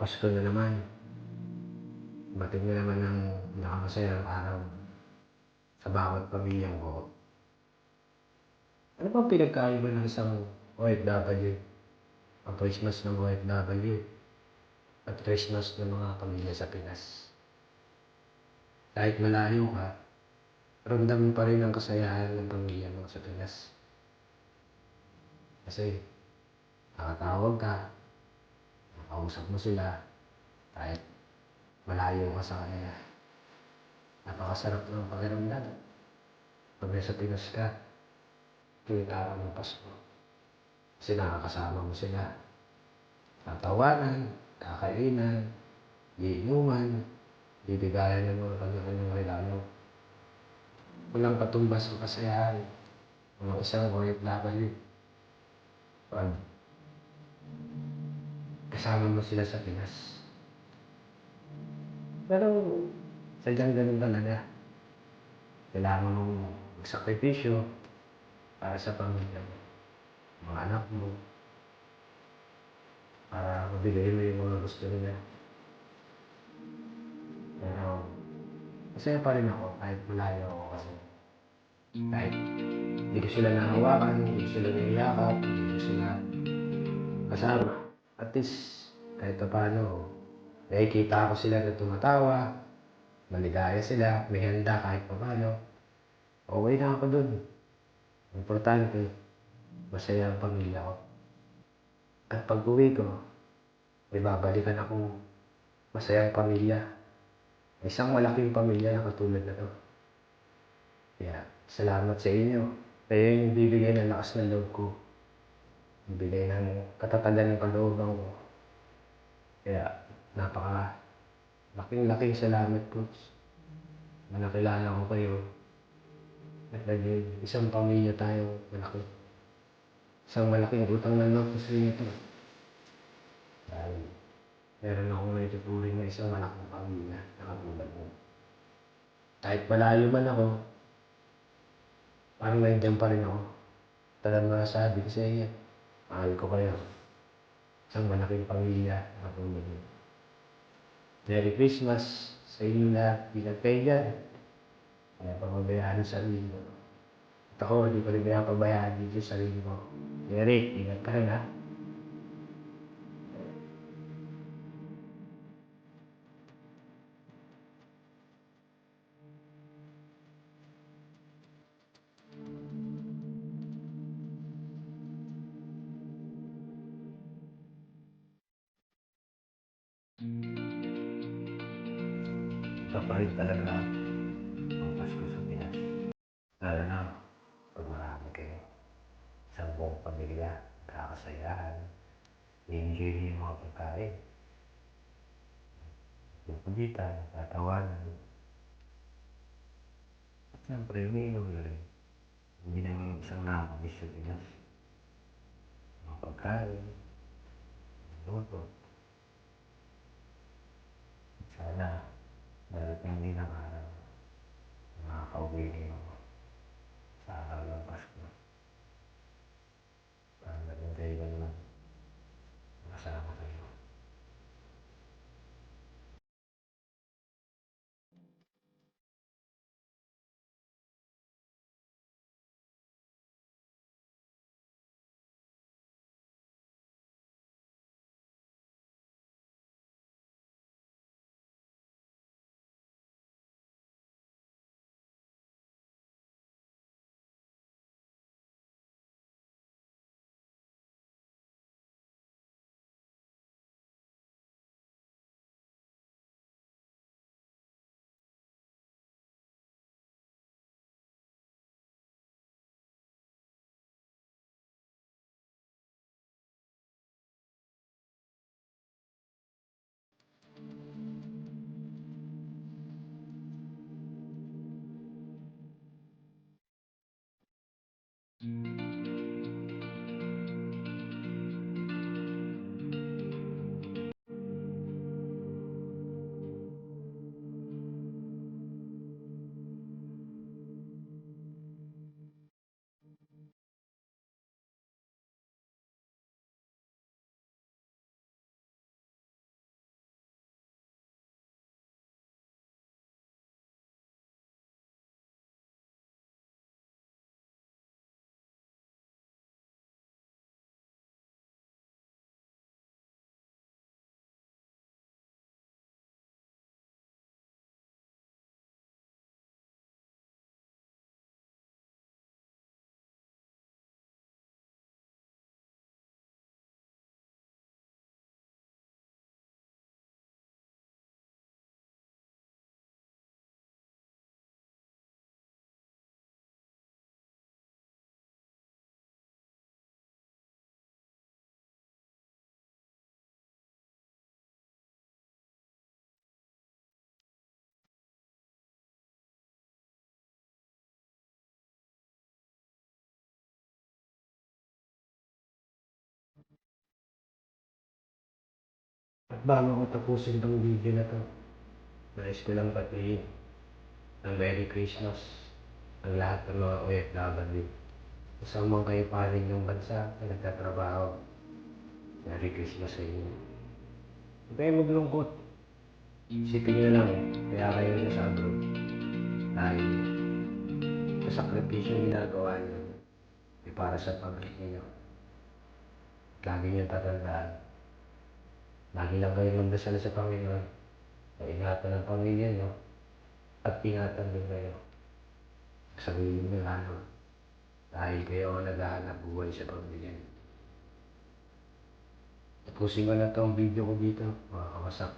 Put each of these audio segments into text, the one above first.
Pasko na naman. Dumating na naman ang pinakamasayang araw sa bawat pamilyang buo. Ano bang pinagkaiba ng isang OFW? Ang Christmas ng OFW at Christmas ng mga pamilya sa Pinas. Kahit malayo ka, ramdam mo pa rin ang kasayahan ng pamilya mo sa Pinas. Kasi nakatawag ka, nakausap mo sila, kahit malayo ka sa kanila. Napakasarap ng pakiramdam. Pag nasa Pinas ka, tuwing araw ng Pasko. Kasi nakakasama mo sila. Tatawanan, kakainan, iinuman, bibigayan ng mga kanya-kanyang regalo. Walang katumbas ang kasayahan ng isang OFW. Pag kasama mo sila sa Pinas. Pero sadyang ganun talaga. Kailangan mong magsakripisyo para sa pamilya mo, mga anak mo, para mabigay mo yung mga gusto nila. Pero masaya pa rin ako kahit malayo ako kasi. Kahit hindi ko sila nahawakan, hindi ko sila naiyakap, hindi ko sila kasama. At least kahit paano, nakikita ko sila na tumatawa, maligaya sila, may handa kahit paano. Okay na ako dun. Importante, masaya ang pamilya ko. At pag uwi ko, may babalikan akong masayang pamilya. Isang malaking pamilya na katulad na to. Kaya, salamat sa inyo. Kayo yung bibigay ng lakas ng loob ko. Bibigay ng katatagan ng kalooban ko. Kaya, laking salamat po. Na nakilala ko kayo. At naging isang pamilya tayo malaki. Isang malaking utang na loob ko sa inyo ito. Dahil meron akong naituturing na isang malaking pamilya na katulad mo. Kahit malayo man ako, parang nandiyan pa rin ako. Talagang masasabi ko sa iyo, mahal ko kayo. Isang malaking pamilya na katulad mo. Merry Christmas sa inyo lahat. Ingat kayo dyan. Kaya pababayaan sa sarili mo. At ako, hindi ko rin kaya pabayaan dito sa sarili mo. Merry, ingat ka rin ha. Ito pa rin talaga ang Pasko sa Pinas. Lalo na pag marami kayo. Isang buong pamilya, kakasayahan, i-enjoy niyo yung mga pagkain. Yung kulitan, tatawanan. At siyempre, umiinom na rin. Hindi na yung isang nakakamiss sa Pinas. Mga pagkain, luto. Sana, darating din ang araw na makakauwi niyo sa araw ng Pasko. Para mag-enjoy ka naman. Kasama kayo. At bago ko tapusin 'tong video na 'to, nais ko lang batiin ng Merry Christmas ang lahat ng mga OFW. Kung saan man kayo panig ng bansa na nagtatrabaho, Merry Christmas sa inyo. Huwag kayong maglungkot. Isipin niyo lang, kaya kayo nasa abroad. Dahil sa sakripisyong ginagawa niyo, ay para sa pamilya niyo. Lagi niyong tatandaan. Lagi lang kayong magdasal sa Panginoon na ingatan ang pamilya niyo at ingatan din kayo sa sarili niyo lalo. Dahil kayo ang naghahanap buhay sa pamilya niyo. Tapusin ko na to ang video ko dito, mga kawasak.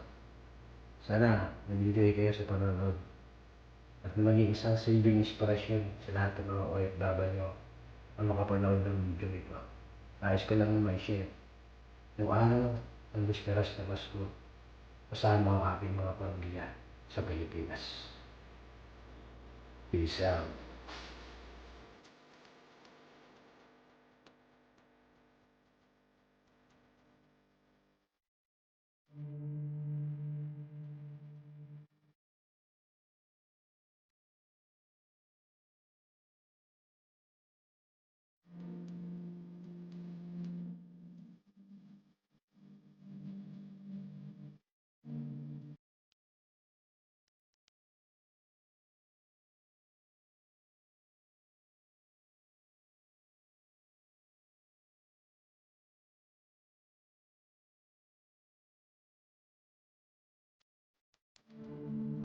Sana nag-enjoy kayo sa panonood at maging isang silbing inspirasyon sa lahat ng mga OFW na makapanood ng video ito. Nais ko lang may-share yung araw ng bisperas na Pasko kasama ang aking mga pamilya sa Pilipinas. Peace out.